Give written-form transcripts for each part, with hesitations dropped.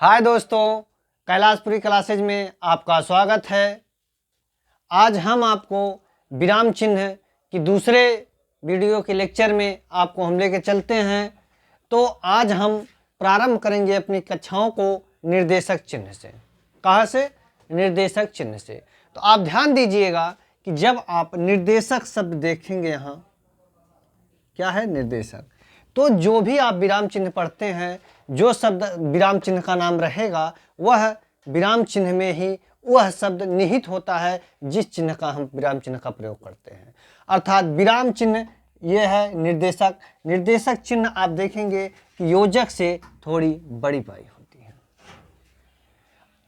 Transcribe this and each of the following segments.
हाय दोस्तों, कैलाशपुरी क्लासेज में आपका स्वागत है। आज हम आपको विराम चिन्ह की दूसरे वीडियो के लेक्चर में आपको हम लेके चलते हैं। तो आज हम प्रारंभ करेंगे अपनी कक्षाओं को निर्देशक चिन्ह से। कहाँ से? निर्देशक चिन्ह से। तो आप ध्यान दीजिएगा कि जब आप निर्देशक शब्द देखेंगे, यहाँ क्या है? निर्देशक। तो जो भी आप विराम चिन्ह पढ़ते हैं, जो शब्द विराम चिन्ह का नाम रहेगा, वह विराम चिन्ह में ही वह शब्द निहित होता है जिस चिन्ह का हम विराम चिन्ह का प्रयोग करते हैं। अर्थात विराम चिन्ह ये है निर्देशक। निर्देशक चिन्ह आप देखेंगे कि योजक से थोड़ी बड़ी पाई होती है।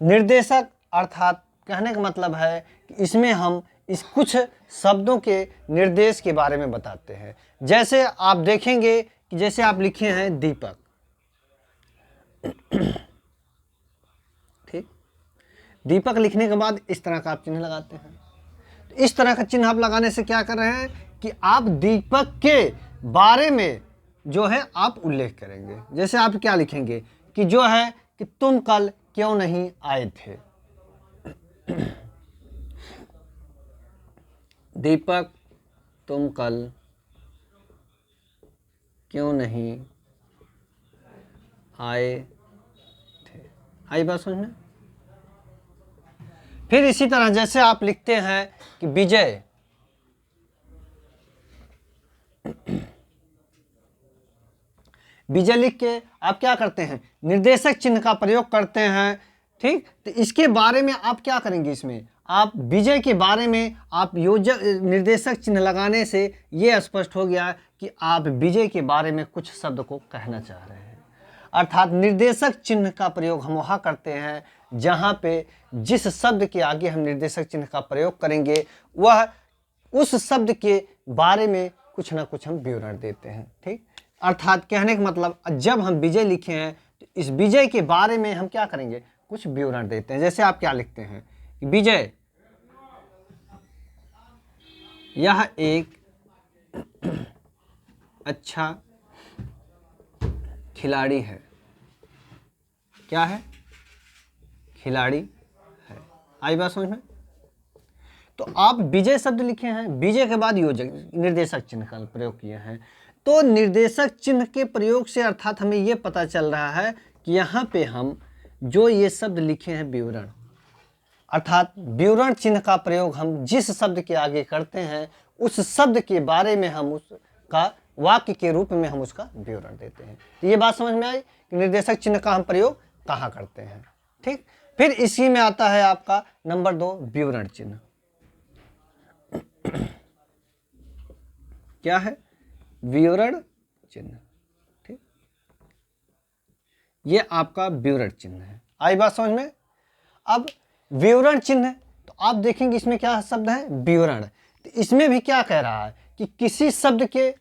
निर्देशक अर्थात कहने का मतलब है कि इसमें हम इस कुछ शब्दों के निर्देश के बारे में बताते हैं। जैसे आप देखेंगे कि जैसे आप लिखे हैं दीपक, ठीक। दीपक लिखने के बाद इस तरह का आप चिन्ह लगाते हैं। तो इस तरह का चिन्ह आप लगाने से क्या कर रहे हैं कि आप दीपक के बारे में जो है आप उल्लेख करेंगे। जैसे आप क्या लिखेंगे कि जो है कि तुम कल क्यों नहीं आए थे। दीपक, तुम कल क्यों नहीं आए थे। आई बात समझ में? फिर इसी तरह जैसे आप लिखते हैं कि विजय, विजय लिख के आप क्या करते हैं? निर्देशक चिन्ह का प्रयोग करते हैं, ठीक। तो इसके बारे में आप क्या करेंगे? इसमें आप विजय के बारे में आप योजक निर्देशक चिन्ह लगाने से ये स्पष्ट हो गया कि आप विजय के बारे में कुछ शब्द को कहना चाह रहे हैं। अर्थात निर्देशक चिन्ह का प्रयोग हम वहाँ करते हैं जहाँ पे जिस शब्द के आगे हम निर्देशक चिन्ह का प्रयोग करेंगे वह उस शब्द के बारे में कुछ ना कुछ हम विवरण देते हैं, ठीक। अर्थात कहने का मतलब जब हम विजय लिखे हैं तो इस विजय के बारे में हम क्या करेंगे? कुछ विवरण देते हैं। जैसे आप क्या लिखते हैं? विजय यह एक अच्छा खिलाड़ी है। क्या है? खिलाड़ी है। आई बात समझ में? तो आप विजय शब्द लिखे हैं, विजय के बाद योजक निर्देशक चिन्ह का प्रयोग किए हैं। तो निर्देशक चिन्ह के प्रयोग से अर्थात हमें ये पता चल रहा है कि यहाँ पे हम जो ये शब्द लिखे हैं विवरण, अर्थात विवरण चिन्ह का प्रयोग हम जिस शब्द के आगे करते हैं उस शब्द के बारे में हम उसका वाक्य के रूप में हम उसका विवरण देते हैं। तो ये बात समझ में आई कि निर्देशक चिन्ह का हम प्रयोग कहाँ करते हैं, ठीक। फिर इसी में आता है आपका नंबर 2 विवरण चिन्ह। क्या है? विवरण चिन्ह, ठीक। ये आपका विवरण चिन्ह है। आई बात समझ में? अब विवरण चिन्ह तो आप देखेंगे इसमें क्या शब्द है? विवरण। तो इसमें भी क्या कह रहा है कि किसी शब्द के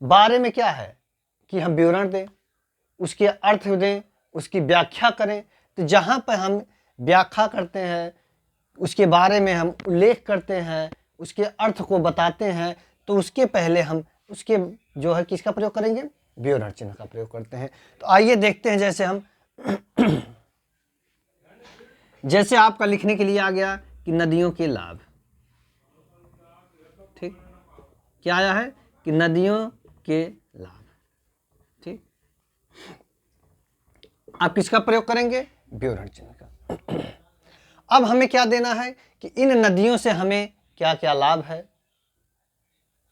बारे में क्या है कि हम विवरण दें, उसके अर्थ दें, उसकी व्याख्या करें। तो जहाँ पर हम व्याख्या करते हैं, उसके बारे में हम उल्लेख करते हैं, उसके अर्थ को बताते हैं, तो उसके पहले हम उसके जो है किसका प्रयोग करेंगे? विवरण चिन्ह का प्रयोग करते हैं। तो आइए देखते हैं। जैसे हम जैसे आपका लिखने के लिए आ गया कि नदियों के लाभ, ठीक। क्या आया है कि नदियों के लाभ, ठीक। आप किसका प्रयोग करेंगे? विवरण चिन्ह का। अब हमें क्या देना है कि इन नदियों से हमें क्या क्या लाभ है,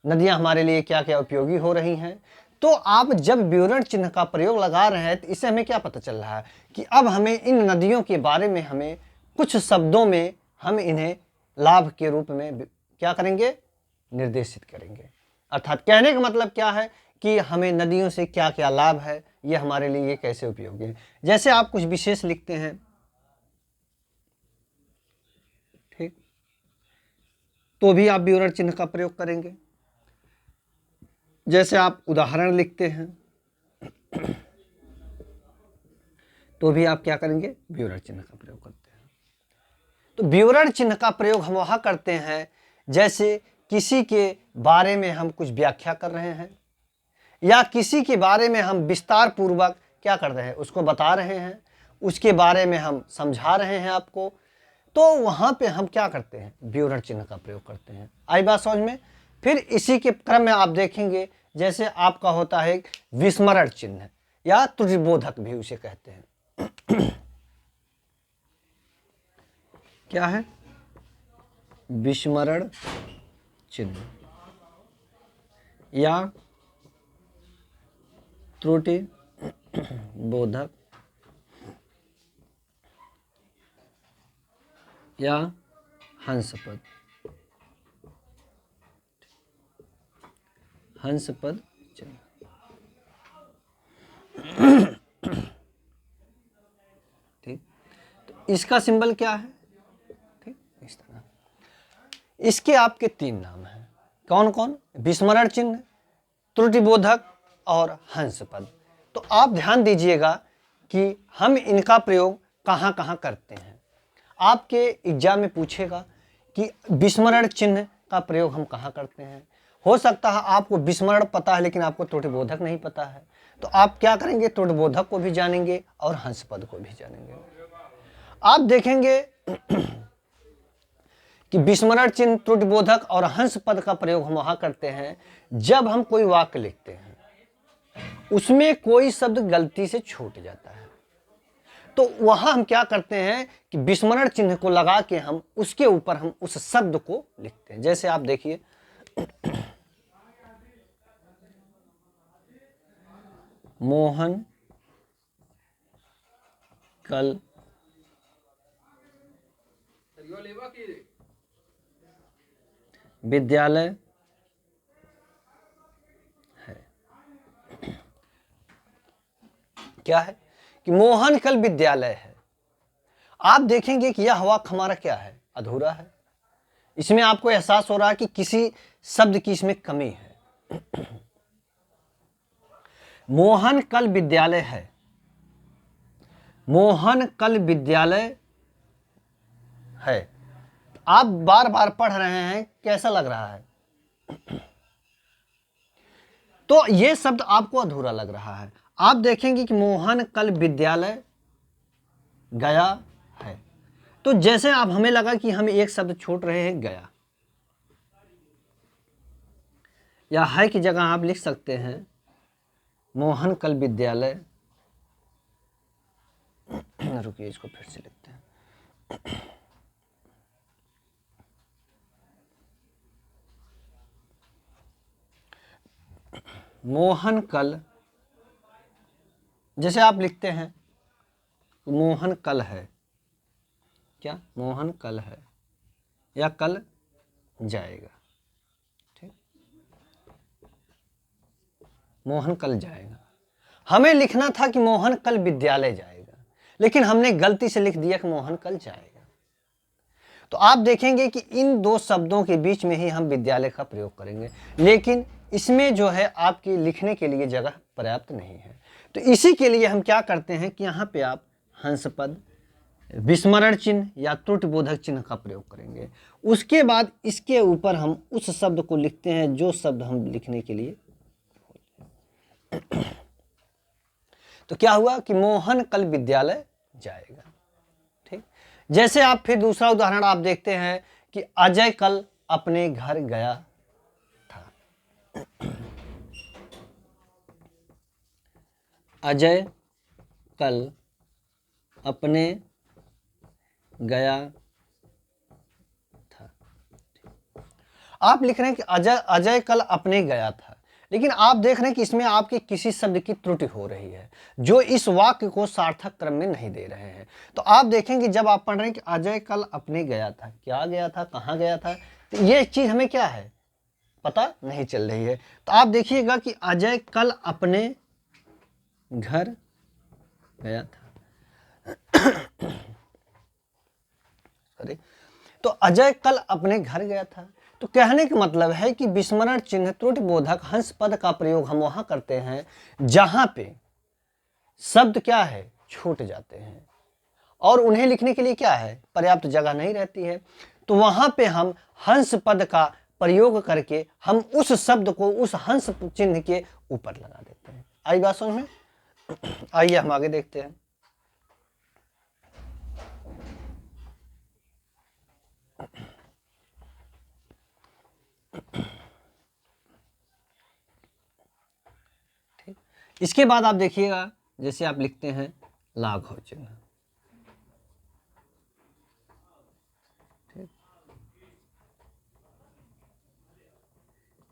नदियां हमारे लिए क्या क्या उपयोगी हो रही हैं। तो आप जब विवरण चिन्ह का प्रयोग लगा रहे हैं तो इससे हमें क्या पता चल रहा है कि अब हमें इन नदियों के बारे में हमें कुछ शब्दों में हम इन्हें लाभ के रूप में क्या करेंगे? निर्देशित करेंगे। अर्थात कहने का मतलब क्या है कि हमें नदियों से क्या क्या लाभ है, ये हमारे लिए कैसे उपयोगी है। जैसे आप कुछ विशेष लिखते हैं, ठीक, तो भी आप विवरण चिन्ह का प्रयोग करेंगे। जैसे आप उदाहरण लिखते हैं तो भी आप क्या करेंगे? विवरण चिन्ह का प्रयोग करते हैं। तो विवरण चिन्ह का प्रयोग हम वहाँ करते हैं जैसे किसी के बारे में हम कुछ व्याख्या कर रहे हैं या किसी के बारे में हम विस्तार पूर्वक क्या कर रहे हैं? उसको बता रहे हैं। उसके बारे में हम समझा रहे हैं आपको। तो वहाँ पे हम क्या करते हैं, विवरण चिन्ह का प्रयोग करते हैं। आई बात समझ में। फिर इसी के क्रम में आप देखेंगे जैसे आपका होता है विस्मरण चिन्ह या त्रुटिबोधक भी उसे कहते हैं। क्या है? विस्मरण चिन्ह या त्रुटि बोधक या हंसपद। हंसपद चिन्ह। ठीक, तो इसका सिंबल क्या है? ठीक, इस तरह। इसके आपके 3 नाम हैं। कौन कौन? विस्मरण चिन्ह, त्रुटिबोधक और हंसपद। तो आप ध्यान दीजिएगा कि हम इनका प्रयोग कहाँ कहाँ करते हैं। आपके एग्जाम में पूछेगा कि विस्मरण चिन्ह का प्रयोग हम कहाँ करते हैं। हो सकता है आपको विस्मरण पता है लेकिन आपको त्रुटिबोधक नहीं पता है, तो आप क्या करेंगे, त्रुटिबोधक को भी जानेंगे और हंसपद को भी जानेंगे। आप देखेंगे कि विस्मरण चिन्ह, त्रुटिबोधक और हंसपद का प्रयोग हम वहाँ करते हैं जब हम कोई वाक्य लिखते हैं, उसमें कोई शब्द गलती से छूट जाता है, तो वहां हम क्या करते हैं कि विस्मरण चिन्ह को लगा के हम उसके ऊपर हम उस शब्द को लिखते हैं। जैसे आप देखिए, मोहन कल विद्यालय है। क्या है कि मोहन कल विद्यालय है। आप देखेंगे कि यह वाक्य हमारा क्या है, अधूरा है। इसमें आपको एहसास हो रहा है कि किसी शब्द की इसमें कमी है। मोहन कल विद्यालय है, मोहन कल विद्यालय है। आप बार बार पढ़ रहे हैं, कैसा लग रहा है? तो यह शब्द आपको अधूरा लग रहा है। आप देखेंगे कि मोहन कल विद्यालय गया है, तो जैसे आप हमें लगा कि हम एक शब्द छोड़ रहे हैं, गया, या है की जगह आप लिख सकते हैं मोहन कल विद्यालय। रुकिए, इसको फिर से लिखते हैं। मोहन कल, जैसे आप लिखते हैं मोहन कल है, क्या मोहन कल है या कल जाएगा। ठीक, मोहन कल जाएगा। हमें लिखना था कि मोहन कल विद्यालय जाएगा, लेकिन हमने गलती से लिख दिया कि मोहन कल जाएगा। तो आप देखेंगे कि इन 2 शब्दों के बीच में ही हम विद्यालय का प्रयोग करेंगे, लेकिन इसमें जो है आपकी लिखने के लिए जगह पर्याप्त नहीं है। तो इसी के लिए हम क्या करते हैं कि यहाँ पे आप हंसपद, विस्मरण चिन्ह या त्रुटिबोधक चिन्ह का प्रयोग करेंगे। उसके बाद इसके ऊपर हम उस शब्द को लिखते हैं जो शब्द हम लिखने के लिए। तो क्या हुआ कि मोहन कल विद्यालय जाएगा। ठीक, जैसे आप फिर दूसरा उदाहरण आप देखते हैं कि अजय कल अपने घर गया था। अजय कल अपने गया था। आप लिख रहे हैं कि अजय कल अपने गया था, लेकिन आप देख रहे हैं कि इसमें आपके किसी शब्द की त्रुटि हो रही है जो इस वाक्य को सार्थक क्रम में नहीं दे रहे हैं। तो आप देखेंगे जब आप पढ़ रहे हैं कि अजय कल अपने गया था, क्या गया था, कहाँ गया था, तो ये चीज हमें क्या है, पता नहीं चल रही है। तो आप देखिएगा कि अजय कल अपने घर गया था। तो अजय कल अपने घर गया था। तो कहने का मतलब है कि विस्मरण चिन्ह, त्रुटिबोधक, हंसपद का प्रयोग हम वहां करते हैं जहां पे शब्द क्या है, छूट जाते हैं और उन्हें लिखने के लिए क्या है, पर्याप्त जगह नहीं रहती है। तो वहां पे हम हंस पद का प्रयोग करके हम उस शब्द को उस हंस चिन्ह के ऊपर लगा देते हैं। आई बात समझ में? आइए हम आगे देखते हैं। इसके बाद आप देखिएगा, जैसे आप लिखते हैं लाघव चिन्ह, ठीक,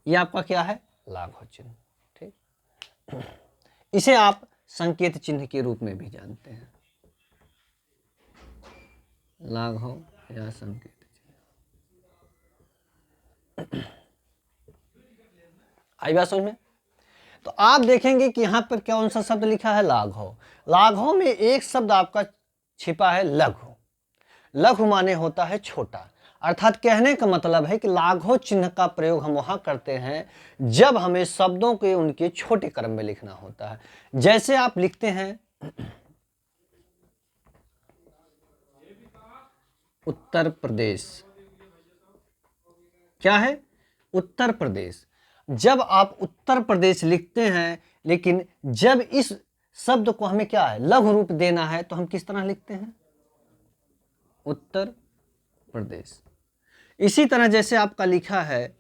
ये आपका क्या है, लाघव चिन्ह, ठीक। इसे आप संकेत चिन्ह के रूप में भी जानते हैं, लाघव या संकेत चिन्ह। आई बात समझ में? तो आप देखेंगे कि यहाँ पर कौन सा शब्द लिखा है, लाघव। लाघव में एक शब्द आपका छिपा है, लघु। लघु माने होता है छोटा, अर्थात कहने का मतलब है कि लाघव चिन्ह का प्रयोग हम वहां करते हैं जब हमें शब्दों के उनके छोटे क्रम में लिखना होता है। जैसे आप लिखते हैं उत्तर प्रदेश, क्या है, उत्तर प्रदेश। जब आप उत्तर प्रदेश लिखते हैं, लेकिन जब इस शब्द को हमें क्या है, लघु रूप देना है, तो हम किस तरह लिखते हैं, उत्तर प्रदेश। इसी तरह जैसे आपका लिखा है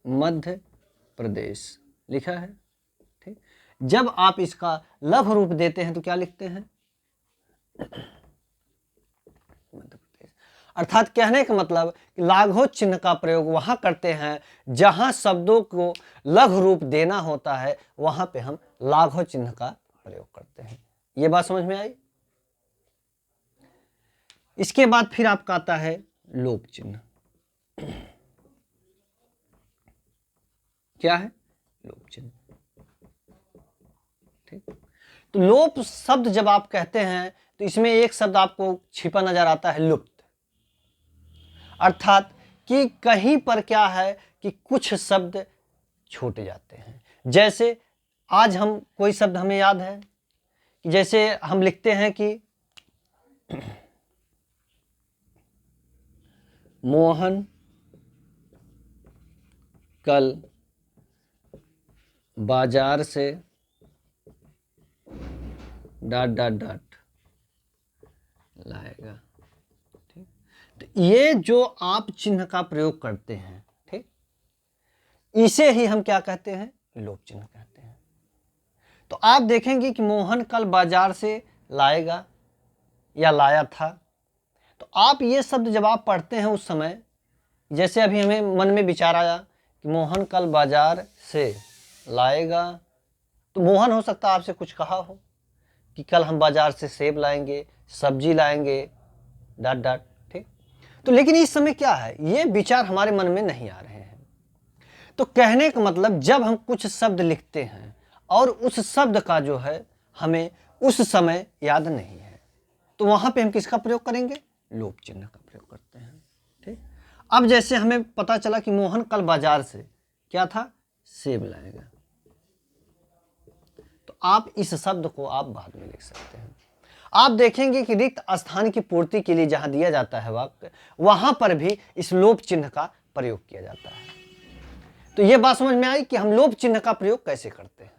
मध्य प्रदेश, लिखा है, ठीक। जब आप इसका लघु रूप देते हैं तो क्या लिखते हैं, मध्य प्रदेश। अर्थात कहने का मतलब कि लाघव चिन्ह का प्रयोग वहां करते हैं जहां शब्दों को लघु रूप देना होता है, वहां पे हम लाघव चिन्ह का प्रयोग करते हैं। ये बात समझ में आई? इसके बाद फिर आपका आता है लोप चिन्ह। क्या है, लोप चिन्ह, ठीक। तो लोप शब्द जब आप कहते हैं तो इसमें एक शब्द आपको छिपा नजर आता है, लुप्त। अर्थात कि कहीं पर क्या है कि कुछ शब्द छूट जाते हैं। जैसे आज हम कोई शब्द हमें याद है कि जैसे हम लिखते हैं कि मोहन कल बाजार से डॉट डॉट डॉट लाएगा, ठीक। तो ये जो आप चिन्ह का प्रयोग करते हैं, ठीक, इसे ही हम क्या कहते हैं, लोप चिन्ह कहते हैं। तो आप देखेंगे कि मोहन कल बाजार से लाएगा या लाया था, तो आप ये शब्द जब आप पढ़ते हैं उस समय, जैसे अभी हमें मन में विचार आया कि मोहन कल बाजार से लाएगा, तो मोहन हो सकता है आपसे कुछ कहा हो कि कल हम बाजार से सेब लाएंगे, सब्जी लाएंगे, डॉट डॉट, ठीक। तो लेकिन इस समय क्या है, ये विचार हमारे मन में नहीं आ रहे हैं। तो कहने का मतलब जब हम कुछ शब्द लिखते हैं और उस शब्द का जो है हमें उस समय याद नहीं है, तो वहां पे हम किसका प्रयोग करेंगे, लोप चिन्ह का प्रयोग करते हैं, ठीक। अब जैसे हमें पता चला कि मोहन कल बाजार से क्या था, सेब लाएगा, तो आप इस शब्द को आप बाद में लिख सकते हैं। आप देखेंगे कि रिक्त स्थान की पूर्ति के लिए जहां दिया जाता है वाक्य, वहां पर भी इस लोप चिन्ह का प्रयोग किया जाता है। तो यह बात समझ में आई कि हम लोप चिन्ह का प्रयोग कैसे करते हैं,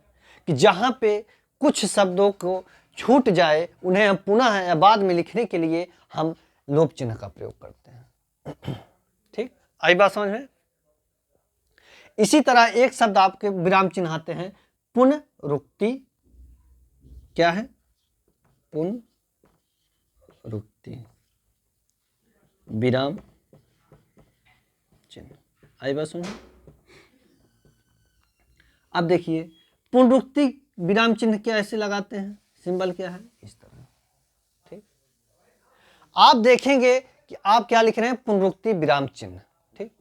कि जहां पे कुछ शब्दों को छूट जाए, उन्हें हम पुनः या बाद में लिखने के लिए हम लोप चिन्ह का प्रयोग करते हैं, ठीक। आई बात समझ में? इसी तरह एक शब्द आपके विराम चिन्ह आते हैं, पुनरुक्ति, क्या है, पुनरुक्ति विराम चिन्ह। आई बात समझ? अब देखिए पुनरुक्ति विराम चिन्ह क्या ऐसे लगाते हैं, सिंबल क्या है, इस तरह, ठीक। आप देखेंगे कि आप क्या लिख रहे हैं, पुनरुक्ति विराम चिन्ह, ठीक।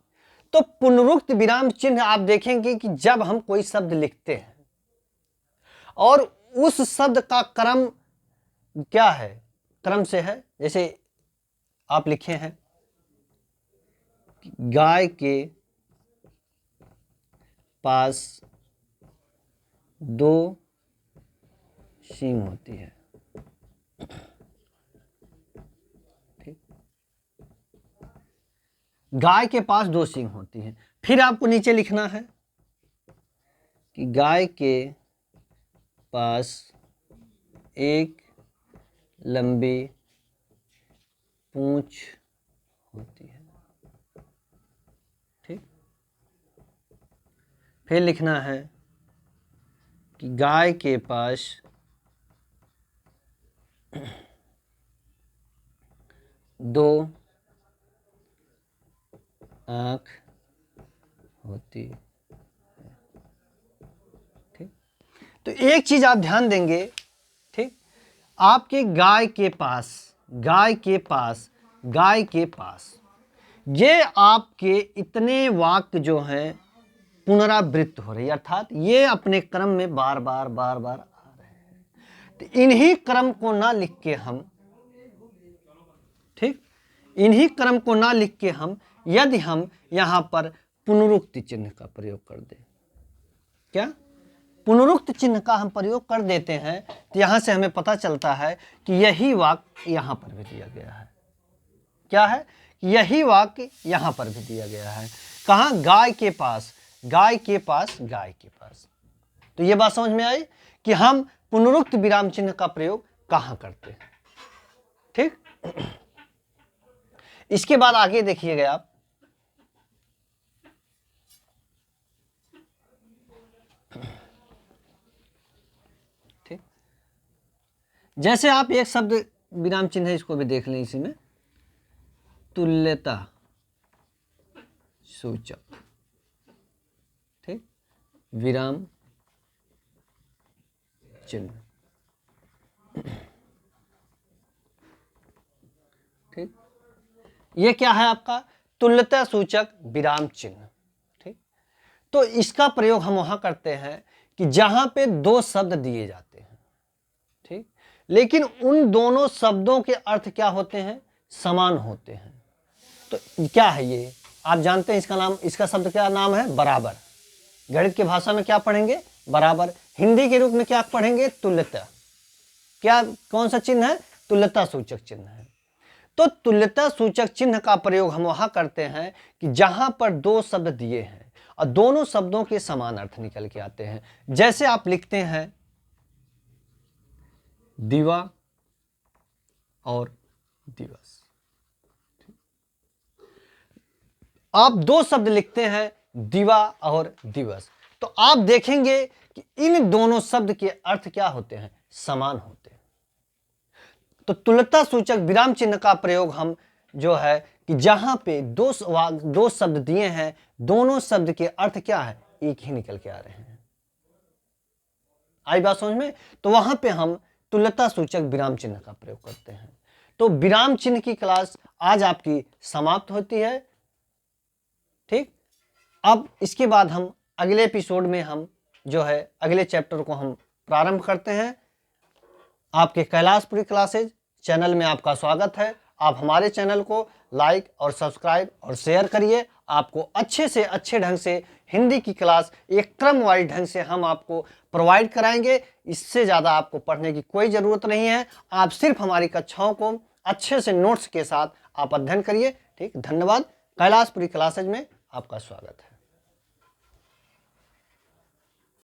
तो पुनरुक्त विराम चिन्ह आप देखेंगे कि जब हम कोई शब्द लिखते हैं और उस शब्द का क्रम क्या है, क्रम से है। जैसे आप लिखे हैं गाय के पास 2 सींग होती है, ठीक। गाय के पास 2 सींग होती है। फिर आपको नीचे लिखना है कि गाय के पास एक लंबी पूंछ होती है, ठीक। फिर लिखना है कि गाय के पास दो आँख होती है। ठीक, तो एक चीज आप ध्यान देंगे, ठीक, आपके गाय के पास ये आपके इतने वाक्य जो हैं पुनरावृत्त हो रही है, अर्थात ये अपने क्रम में बार बार आ रहे हैं। तो इन्हीं क्रम को ना लिख के हम, ठीक, इन्हीं क्रम को ना लिख के हम यदि हम यहां पर पुनरुक्ति चिन्ह का प्रयोग कर दें, क्या पुनरुक्त चिन्ह का हम प्रयोग कर देते हैं, तो यहां से हमें पता चलता है कि यही वाक्य यहां पर भी दिया गया है। क्या है? यही वाक्य यहां पर भी दिया गया है। कहां? गाय के पास। तो ये बात समझ में आई कि हम पुनरुक्त विराम चिन्ह का प्रयोग कहां करते हैं। ठीक, इसके बाद आगे देखिएगा आप, ठीक, जैसे आप एक शब्द विराम चिन्ह है, इसको भी देख लें, इसी में तुल्यता सूचक, ठीक, विराम चिन्ह, ठीक, ये क्या है आपका? तुल्यता सूचक विराम चिन्ह। ठीक, तो इसका प्रयोग हम वहां करते हैं कि जहां पे दो शब्द दिए जाते हैं, ठीक, लेकिन उन दोनों शब्दों के अर्थ क्या होते हैं? समान होते हैं। तो क्या है ये? आप जानते हैं इसका नाम, इसका शब्द क्या नाम है? बराबर। गणित की भाषा में क्या पढ़ेंगे? बराबर। हिंदी के रूप में क्या पढ़ेंगे? तुल्यता। क्या, कौन सा चिन्ह है? तुल्यता सूचक चिन्ह है। तो तुल्यता सूचक चिन्ह का प्रयोग हम वहां करते हैं कि जहां पर दो शब्द दिए हैं और दोनों शब्दों के समान अर्थ निकल के आते हैं। जैसे आप लिखते हैं दीवा और दिवस, आप दो शब्द लिखते हैं दीवा और दिवस, तो आप देखेंगे कि इन दोनों शब्द के अर्थ क्या होते हैं? समान होते हैं। तो तुल्यता सूचक विराम चिन्ह का प्रयोग हम जो है कि जहां पे दो शब्द दिए हैं, दोनों शब्द के अर्थ क्या है? एक ही निकल के आ रहे हैं। आई बात समझ में? तो वहां पे हम तुल्यता सूचक विराम चिन्ह का प्रयोग करते हैं। तो विराम चिन्ह की क्लास आज आपकी समाप्त होती है। ठीक, अब इसके बाद हम अगले एपिसोड में हम जो है अगले चैप्टर को हम प्रारंभ करते हैं। आपके कैलाशपुरी क्लासेज चैनल में आपका स्वागत है। आप हमारे चैनल को लाइक और सब्सक्राइब और शेयर करिए। आपको अच्छे से अच्छे ढंग से हिंदी की क्लास एक क्रम वाइज ढंग से हम आपको प्रोवाइड कराएंगे। इससे ज़्यादा आपको पढ़ने की कोई ज़रूरत नहीं है। आप सिर्फ हमारी कक्षाओं को अच्छे से नोट्स के साथ आप अध्ययन करिए। ठीक, धन्यवाद। कैलाशपुरी क्लासेज में आपका स्वागत है।